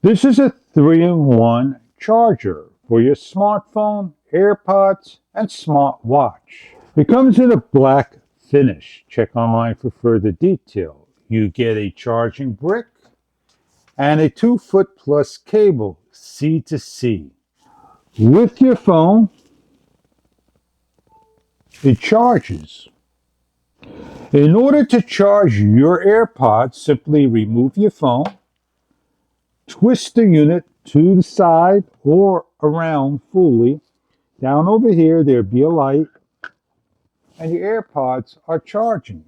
This is a 3-in-1 charger for your smartphone, AirPods, and smartwatch. It comes in a black finish. Check online for further detail. You get a charging brick and a 2-foot plus cable, C to C. With your phone, it charges. In order to charge your AirPods, simply remove your phone, twist the unit to the side or around fully. Down over here, there'll be a light, and your AirPods are charging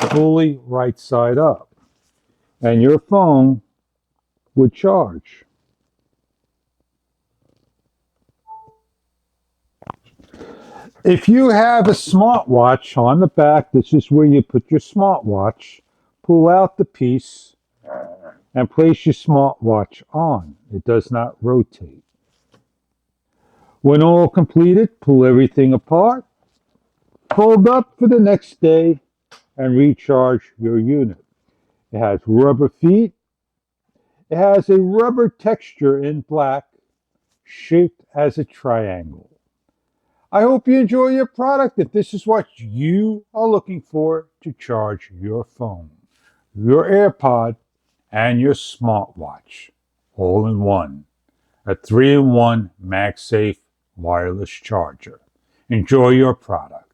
fully right side up, and your phone would charge. If you have a smartwatch on the back, this is where you put your smartwatch. Pull out the piece and place your smartwatch on. It does not rotate. When all completed, pull everything apart, fold up for the next day, and recharge your unit. It has rubber feet. It has a rubber texture in black, shaped as a triangle. I hope you enjoy your product if this is what you are looking for to charge your phone, your AirPod, and your smartwatch, all in one. A 3-in-1 Magsafe wireless charger. Enjoy your product.